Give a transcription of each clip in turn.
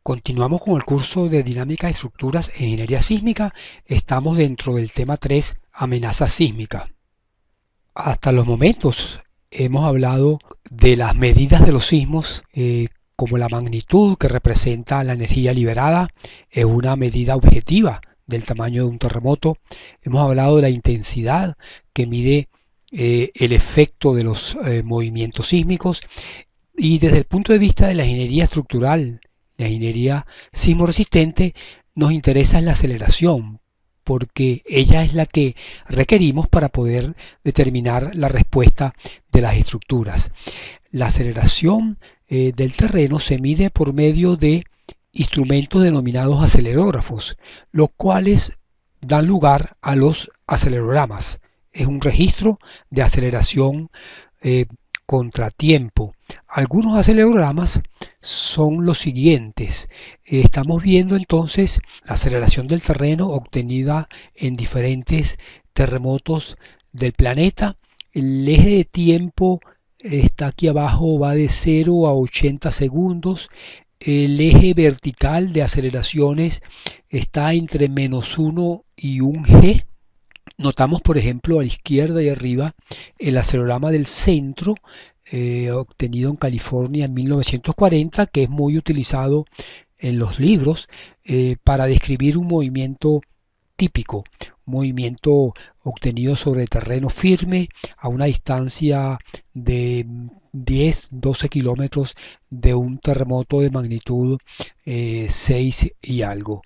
Continuamos con el curso de Dinámica de Estructuras e Ingeniería Sísmica. Estamos dentro del tema 3, amenaza sísmica. Hasta los momentos hemos hablado de las medidas de los sismos, como la magnitud que representa la energía liberada, es una medida objetiva del tamaño de un terremoto. Hemos hablado de la intensidad que mide el efecto de los movimientos sísmicos, y desde el punto de vista de la ingeniería estructural, la ingeniería sismoresistente, nos interesa la aceleración, porque ella es la que requerimos para poder determinar la respuesta de las estructuras. La aceleración del terreno se mide por medio de instrumentos denominados acelerógrafos, los cuales dan lugar a los acelerogramas. Es un registro de aceleración eh, contratiempo. Algunos acelerogramas son los siguientes. Estamos viendo entonces la aceleración del terreno obtenida en diferentes terremotos del planeta. El eje de tiempo está aquí abajo, va de 0 a 80 segundos. El eje vertical de aceleraciones está entre -1 y 1G. Notamos, por ejemplo, a la izquierda y arriba el acelerograma del centro, obtenido en California en 1940, que es muy utilizado en los libros para describir un movimiento típico, un movimiento obtenido sobre terreno firme a una distancia de 10-12 kilómetros de un terremoto de magnitud 6 y algo.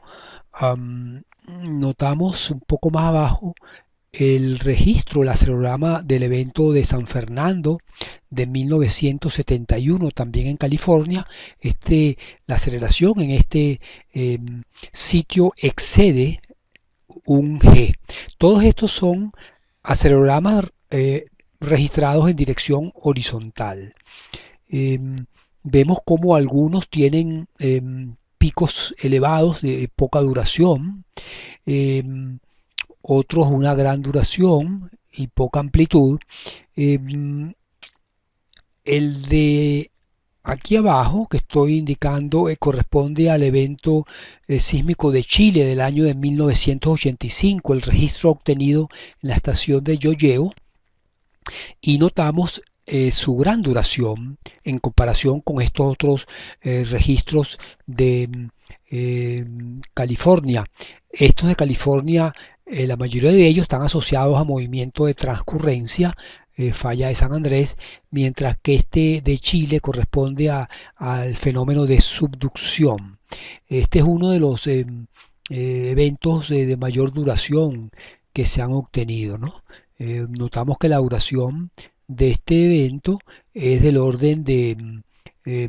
Notamos un poco más abajo el registro, el acelerograma del evento de San Fernando de 1971, también en California. La aceleración en este sitio excede 1G. Todos estos son acelerogramas registrados en dirección horizontal. Eh, Vemos como algunos tienen picos elevados de poca duración, eh, otros una gran duración y poca amplitud. Eh, el de aquí abajo que estoy indicando corresponde al evento sísmico de Chile del año de 1985, el registro obtenido en la estación de Yoyeo, y notamos su gran duración en comparación con estos otros registros de California. Estos de California, la mayoría de ellos están asociados a movimiento de transcurrencia, falla de San Andrés, mientras que este de Chile corresponde al fenómeno de subducción. Este es uno de los eventos de mayor duración que se han obtenido, ¿no? Notamos que la duración de este evento es del orden de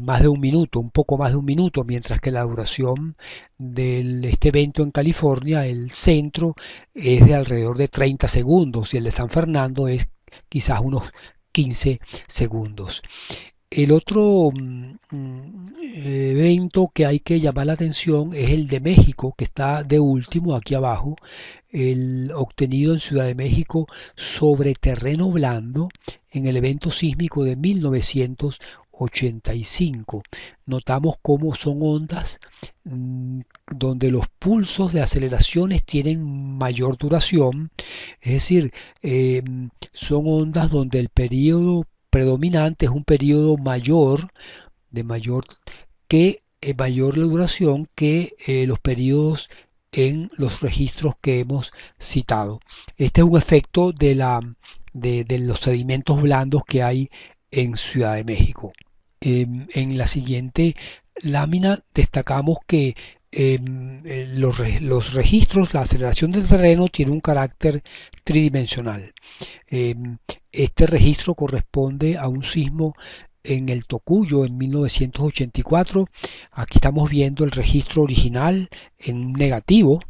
más de un minuto, un poco más de un minuto, mientras que la duración de este evento en California, el centro, es de alrededor de 30 segundos y el de San Fernando es quizás unos 15 segundos. El otro evento que hay que llamar la atención es el de México, que está de último aquí abajo, el obtenido en Ciudad de México sobre terreno blando en el evento sísmico de 1985. Notamos cómo son ondas donde los pulsos de aceleraciones tienen mayor duración, es decir, son ondas donde el periodo predominante es un periodo mayor, de mayor que mayor duración que los periodos en los registros que hemos citado. Este es un efecto de los sedimentos blandos que hay en Ciudad de México. En la siguiente lámina destacamos que los registros, la aceleración del terreno tiene un carácter tridimensional. Este registro corresponde a un sismo en el Tocuyo en 1984. Aquí estamos viendo el registro original en negativo,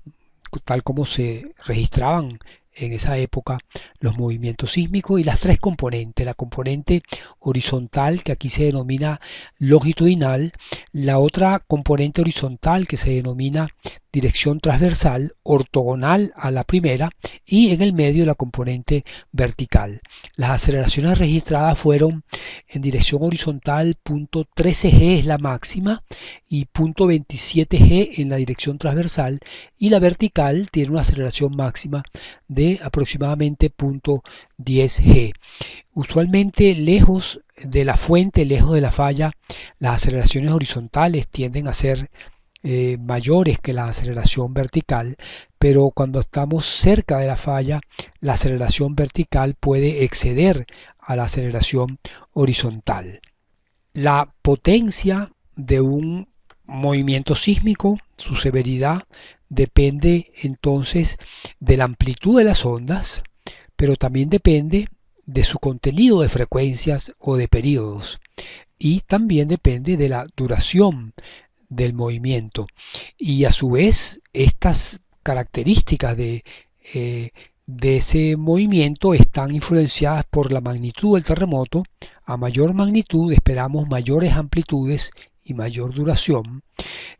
tal como se registraban en esa época los movimientos sísmicos y las tres componentes. La componente horizontal, que aquí se denomina longitudinal, la otra componente horizontal, que se denomina dirección transversal, ortogonal a la primera, y en el medio la componente vertical. Las aceleraciones registradas fueron en dirección horizontal, punto 13G es la máxima y punto 27G en la dirección transversal, y la vertical tiene una aceleración máxima de aproximadamente punto 10G. Usualmente lejos de la fuente, lejos de la falla, las aceleraciones horizontales tienden a ser mayores que la aceleración vertical, pero cuando estamos cerca de la falla, la aceleración vertical puede exceder a la aceleración horizontal. La potencia de un movimiento sísmico, su severidad, depende entonces de la amplitud de las ondas, pero también depende de su contenido de frecuencias o de períodos, y también depende de la duración del movimiento. Y a su vez, estas características de ese movimiento están influenciadas por la magnitud del terremoto. A mayor magnitud esperamos mayores amplitudes y mayor duración.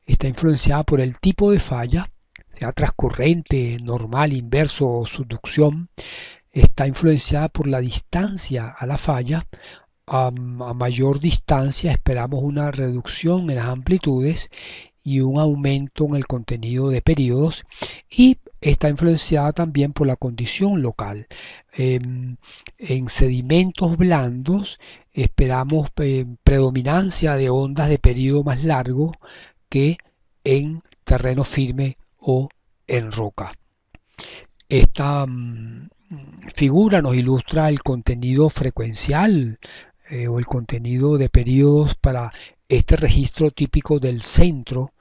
Está influenciada por el tipo de falla, sea transcurrente, normal, inverso o subducción. Está influenciada por la distancia a la falla. A mayor distancia esperamos una reducción en las amplitudes y un aumento en el contenido de períodos, y está influenciada también por la condición local. En sedimentos blandos esperamos predominancia de ondas de periodo más largo que en terreno firme o en roca. Esta figura nos ilustra el contenido frecuencial o el contenido de periodos para este registro típico del centro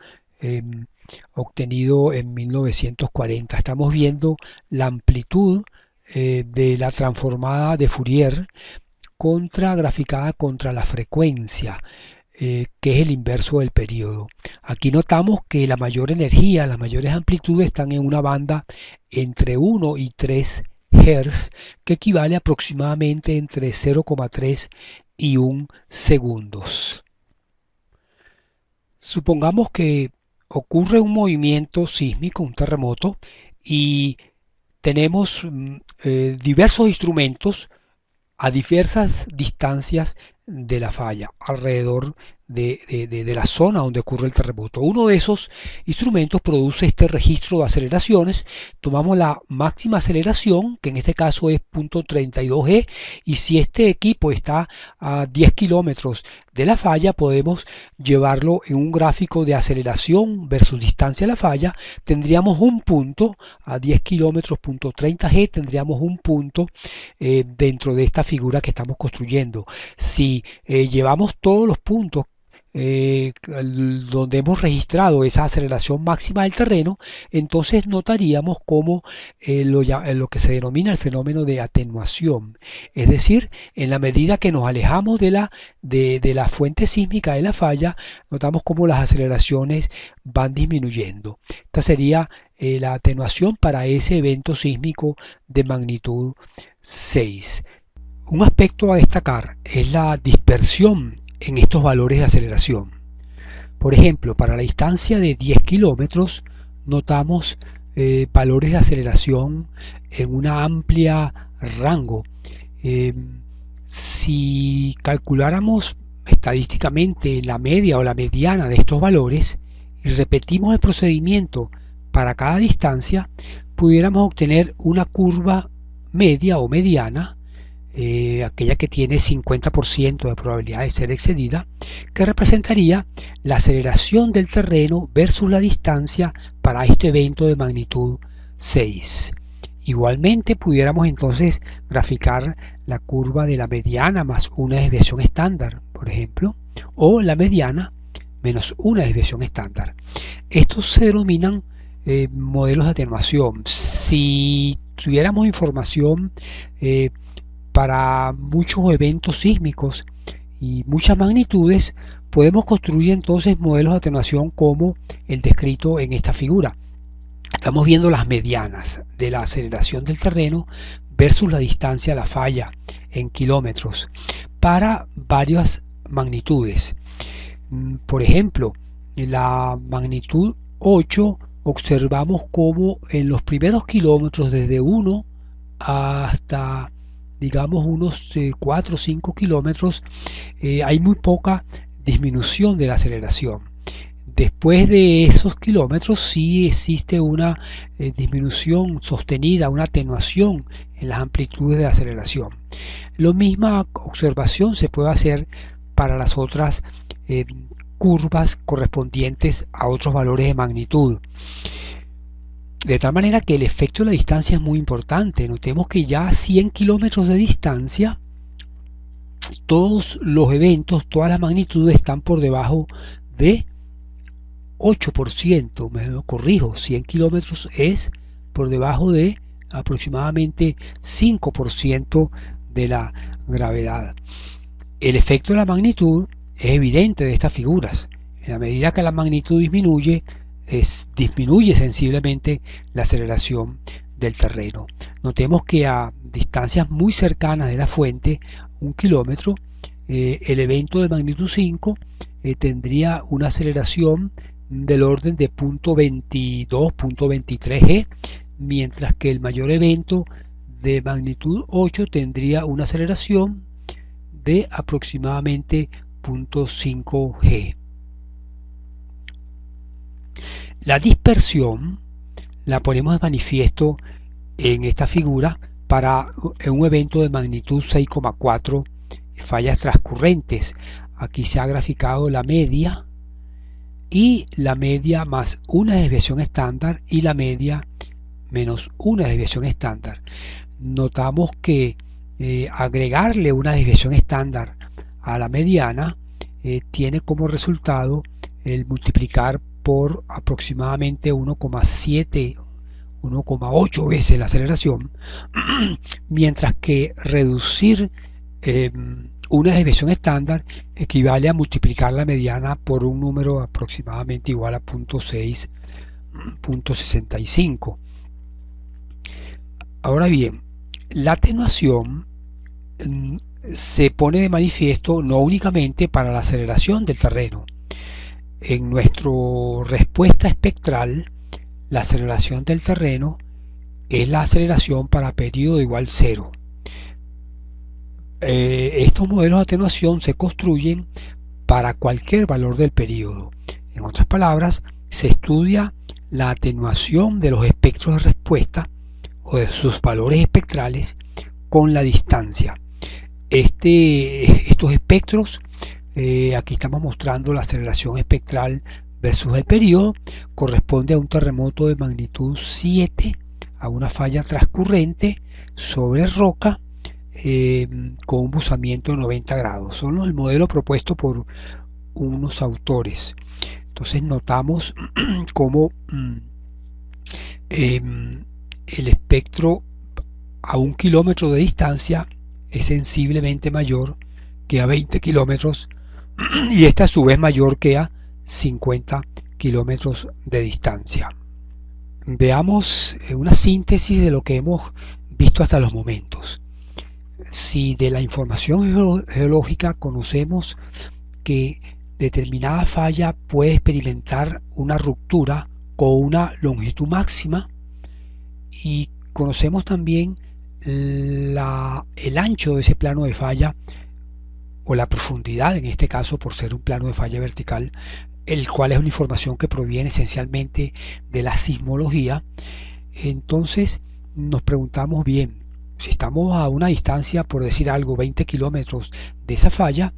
obtenido en 1940. Estamos viendo la amplitud de la transformada de Fourier graficada contra la frecuencia, que es el inverso del periodo. Aquí notamos que la mayor energía, las mayores amplitudes están en una banda entre 1 y 3 Hz, que equivale aproximadamente entre 0,3 y 1 segundos. Supongamos que ocurre un movimiento sísmico, un terremoto, y tenemos diversos instrumentos a diversas distancias de la falla, alrededor de la zona donde ocurre el terremoto. Uno de esos instrumentos produce este registro de aceleraciones. Tomamos la máxima aceleración, que en este caso es 0.32G, y si este equipo está a 10 kilómetros de la falla, podemos llevarlo en un gráfico de aceleración versus distancia a la falla. Tendríamos un punto a 10 kilómetros, 0.30G, tendríamos un punto dentro de esta figura que estamos construyendo. Si llevamos todos los puntos donde hemos registrado esa aceleración máxima del terreno, entonces notaríamos como lo que se denomina el fenómeno de atenuación. Es decir, en la medida que nos alejamos de la fuente sísmica de la falla, notamos como las aceleraciones van disminuyendo. Esta sería la atenuación para ese evento sísmico de magnitud 6. Un aspecto a destacar es la dispersión en estos valores de aceleración. Por ejemplo, para la distancia de 10 kilómetros notamos valores de aceleración en una amplia rango. Si calculáramos estadísticamente la media o la mediana de estos valores y repetimos el procedimiento para cada distancia, pudiéramos obtener una curva media o mediana, aquella que tiene 50% de probabilidad de ser excedida, que representaría la aceleración del terreno versus la distancia para este evento de magnitud 6. Igualmente pudiéramos entonces graficar la curva de la mediana más una desviación estándar, por ejemplo, o la mediana menos una desviación estándar. Estos se denominan modelos de atenuación. Si tuviéramos información para muchos eventos sísmicos y muchas magnitudes, podemos construir entonces modelos de atenuación como el descrito en esta figura. Estamos viendo las medianas de la aceleración del terreno versus la distancia a la falla en kilómetros para varias magnitudes. Por ejemplo, en la magnitud 8 observamos cómo en los primeros kilómetros, desde 1 hasta digamos unos 4 o 5 kilómetros, hay muy poca disminución de la aceleración. Después de esos kilómetros sí existe una disminución sostenida, una atenuación en las amplitudes de aceleración. La misma observación se puede hacer para las otras curvas correspondientes a otros valores de magnitud. De tal manera que el efecto de la distancia es muy importante. Notemos que ya a 100 kilómetros de distancia, todos los eventos, todas las magnitudes están por debajo de 8%, me corrijo, 100 kilómetros es por debajo de aproximadamente 5% de la gravedad. El efecto de la magnitud es evidente de estas figuras. En la medida que la magnitud disminuye, disminuye sensiblemente la aceleración del terreno. Notemos que a distancias muy cercanas de la fuente, 1 kilómetro, el evento de magnitud 5 tendría una aceleración del orden de 0.22, 0.23 g, mientras que el mayor evento de magnitud 8 tendría una aceleración de aproximadamente 0.5 g. La dispersión la ponemos de manifiesto en esta figura para un evento de magnitud 6,4 fallas transcurrentes. Aquí se ha graficado la media y la media más una desviación estándar y la media menos una desviación estándar. Notamos que agregarle una desviación estándar a la mediana tiene como resultado el multiplicar por aproximadamente 1,7, 1,8 veces la aceleración, mientras que reducir una desviación estándar equivale a multiplicar la mediana por un número aproximadamente igual a 0.6, 0.65. Ahora bien, la atenuación se pone de manifiesto no únicamente para la aceleración del terreno. En nuestra respuesta espectral, la aceleración del terreno es la aceleración para periodo igual 0. Estos modelos de atenuación se construyen para cualquier valor del periodo. En otras palabras, se estudia la atenuación de los espectros de respuesta o de sus valores espectrales con la distancia. Estos espectros, aquí estamos mostrando la aceleración espectral versus el periodo, corresponde a un terremoto de magnitud 7, a una falla transcurrente sobre roca con un buzamiento de 90 grados. Son el modelo propuesto por unos autores. Entonces notamos cómo el espectro a 1 kilómetro de distancia es sensiblemente mayor que a 20 kilómetros y esta a su vez mayor que a 50 kilómetros de distancia. Veamos una síntesis de lo que hemos visto hasta los momentos. Si de la información geológica conocemos que determinada falla puede experimentar una ruptura con una longitud máxima y conocemos también el ancho de ese plano de falla o la profundidad, en este caso por ser un plano de falla vertical, el cual es una información que proviene esencialmente de la sismología. Entonces nos preguntamos bien, si estamos a una distancia, por decir algo, 20 kilómetros de esa falla,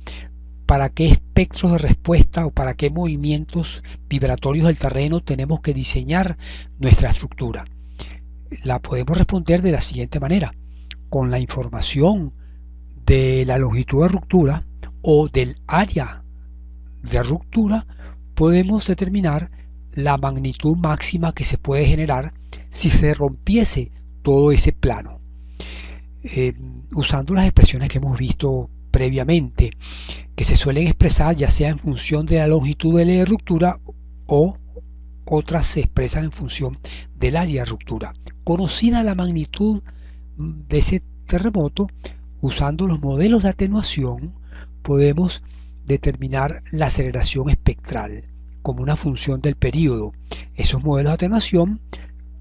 ¿para qué espectros de respuesta o para qué movimientos vibratorios del terreno tenemos que diseñar nuestra estructura? La podemos responder de la siguiente manera: con la información de la longitud de ruptura o del área de ruptura podemos determinar la magnitud máxima que se puede generar si se rompiese todo ese plano. Usando las expresiones que hemos visto previamente, que se suelen expresar ya sea en función de la longitud de la ruptura o otras se expresan en función del área de ruptura. Conocida la magnitud de ese terremoto, usando los modelos de atenuación, podemos determinar la aceleración espectral como una función del período. Esos modelos de atenuación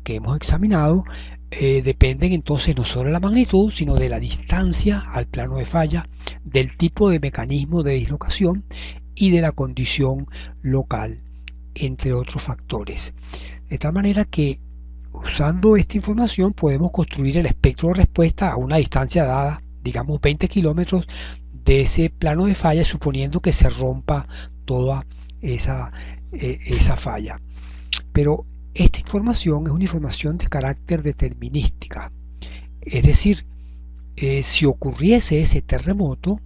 que hemos examinado dependen entonces no solo de la magnitud, sino de la distancia al plano de falla, del tipo de mecanismo de dislocación y de la condición local, entre otros factores. De tal manera que usando esta información podemos construir el espectro de respuesta a una distancia dada, digamos 20 kilómetros de ese plano de falla, suponiendo que se rompa toda esa falla. Pero esta información es una información de carácter determinística. Es decir, si ocurriese ese terremoto,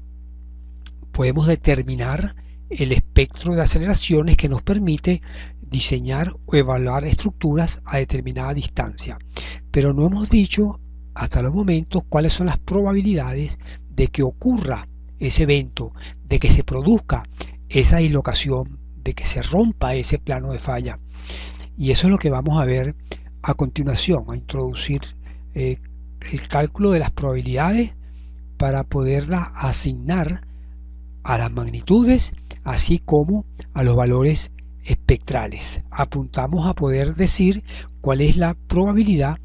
podemos determinar el espectro de aceleraciones que nos permite diseñar o evaluar estructuras a determinada distancia. Pero no hemos dicho hasta los momentos cuáles son las probabilidades de que ocurra ese evento, de que se produzca esa dislocación, de que se rompa ese plano de falla. Y eso es lo que vamos a ver a continuación, a introducir el cálculo de las probabilidades para poderlas asignar a las magnitudes, así como a los valores espectrales. Apuntamos a poder decir cuál es la probabilidad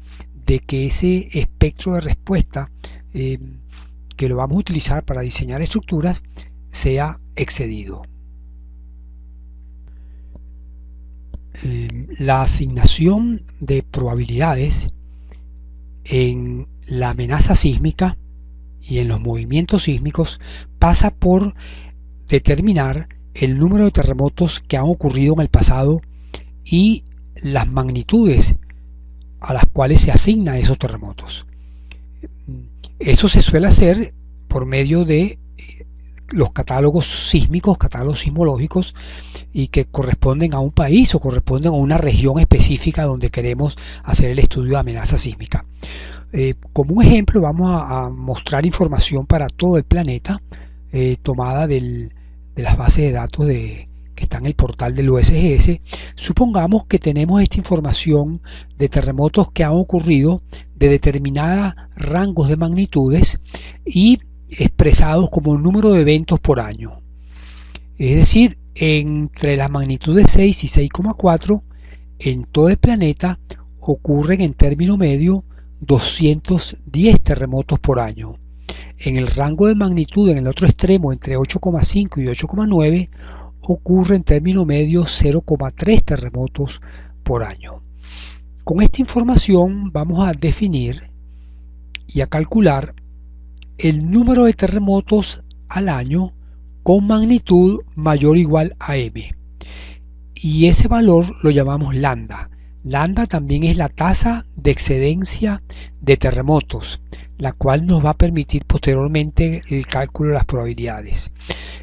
de que ese espectro de respuesta que lo vamos a utilizar para diseñar estructuras sea excedido. La asignación de probabilidades en la amenaza sísmica y en los movimientos sísmicos pasa por determinar el número de terremotos que han ocurrido en el pasado y las magnitudes a las cuales se asignan esos terremotos. Eso se suele hacer por medio de los catálogos sísmicos, catálogos sismológicos, y que corresponden a un país o corresponden a una región específica donde queremos hacer el estudio de amenaza sísmica. Como un ejemplo vamos a mostrar información para todo el planeta tomada de las bases de datos que está en el portal del USGS. Supongamos que tenemos esta información de terremotos que han ocurrido de determinados rangos de magnitudes y expresados como un número de eventos por año. Es decir, entre las magnitudes 6 y 6,4 en todo el planeta ocurren en término medio 210 terremotos por año. En el rango de magnitud en el otro extremo, entre 8,5 y 8,9, ocurre en término medio 0,3 terremotos por año. Con esta información vamos a definir y a calcular el número de terremotos al año con magnitud mayor o igual a m. Y ese valor lo llamamos lambda. Lambda también es la tasa de excedencia de terremotos, la cual nos va a permitir posteriormente el cálculo de las probabilidades.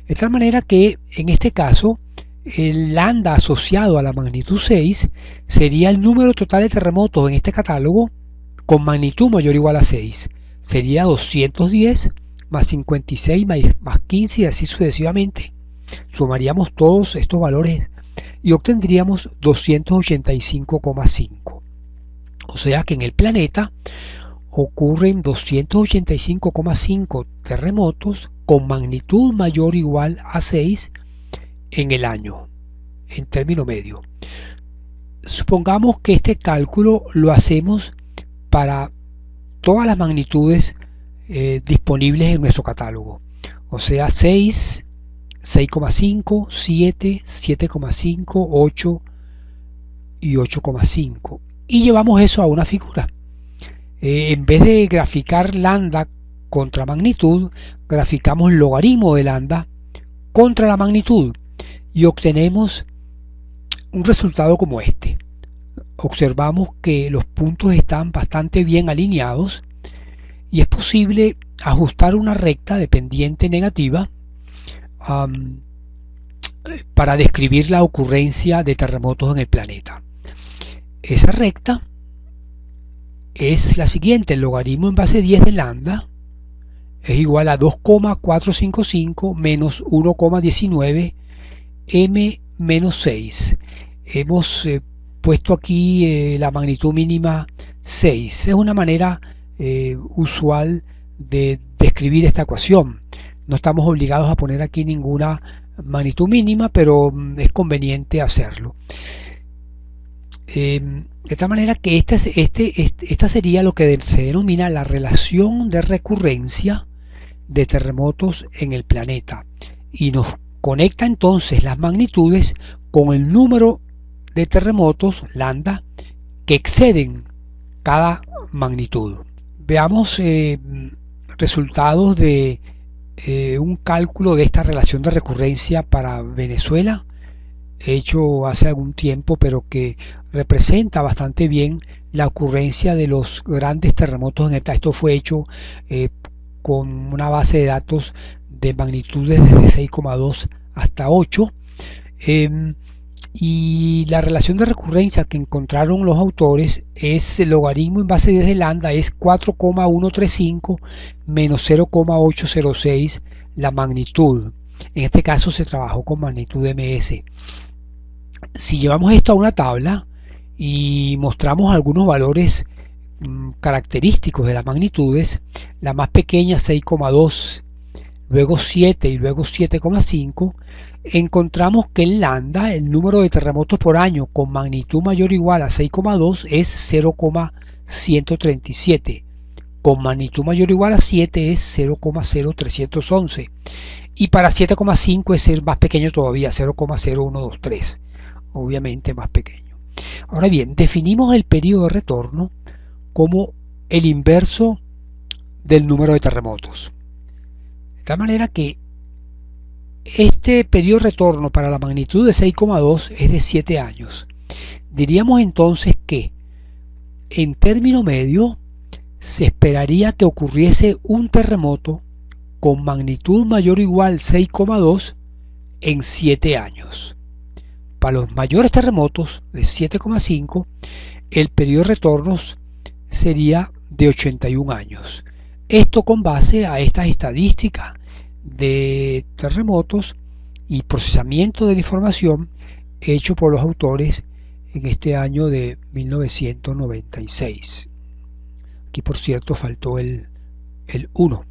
De tal manera que en este caso el lambda asociado a la magnitud 6 sería el número total de terremotos en este catálogo con magnitud mayor o igual a 6. Sería 210 más 56 más 15 y así sucesivamente. Sumaríamos todos estos valores y obtendríamos 285,5. O sea que en el planeta ocurren 285,5 terremotos con magnitud mayor o igual a 6 en el año, en término medio. Supongamos que este cálculo lo hacemos para todas las magnitudes disponibles en nuestro catálogo. O sea, 6, 6,5, 7, 7,5, 8 y 8,5. Y llevamos eso a una figura. En vez de graficar lambda contra magnitud, graficamos logaritmo de lambda contra la magnitud y obtenemos un resultado como este. Observamos que los puntos están bastante bien alineados y es posible ajustar una recta de pendiente negativa para describir la ocurrencia de terremotos en el planeta. Esa recta es la siguiente: el logaritmo en base 10 de lambda es igual a 2,455 menos 1,19 m menos 6. Hemos puesto aquí la magnitud mínima 6. Es una manera usual de describir esta ecuación. No estamos obligados a poner aquí ninguna magnitud mínima, pero es conveniente hacerlo. De tal manera que esta sería lo que se denomina la relación de recurrencia de terremotos en el planeta, y nos conecta entonces las magnitudes con el número de terremotos lambda que exceden cada magnitud. Veamos resultados de un cálculo de esta relación de recurrencia para Venezuela, hecho hace algún tiempo, pero que representa bastante bien la ocurrencia de los grandes terremotos en el planeta. Esto fue hecho con una base de datos de magnitudes desde 6,2 hasta 8. Y la relación de recurrencia que encontraron los autores es el logaritmo en base 10 de lambda es 4,135 menos 0,806 la magnitud. En este caso se trabajó con magnitud ms. Si llevamos esto a una tabla y mostramos algunos valores característicos de las magnitudes, la más pequeña 6,2, luego 7 y luego 7,5, encontramos que en lambda el número de terremotos por año con magnitud mayor o igual a 6,2 es 0,137, con magnitud mayor o igual a 7 es 0,0311, y para 7,5 es el más pequeño todavía, 0,0123, obviamente más pequeño. Ahora bien, definimos el periodo de retorno como el inverso del número de terremotos, de tal manera que este periodo de retorno para la magnitud de 6,2 es de 7 años. Diríamos entonces que en término medio se esperaría que ocurriese un terremoto con magnitud mayor o igual 6,2 en 7 años. Para los mayores terremotos de 7,5 el periodo de retornos sería de 81 años. Esto con base a estas estadísticas de terremotos y procesamiento de la información hecho por los autores en este año de 1996. Aquí por cierto faltó el 1.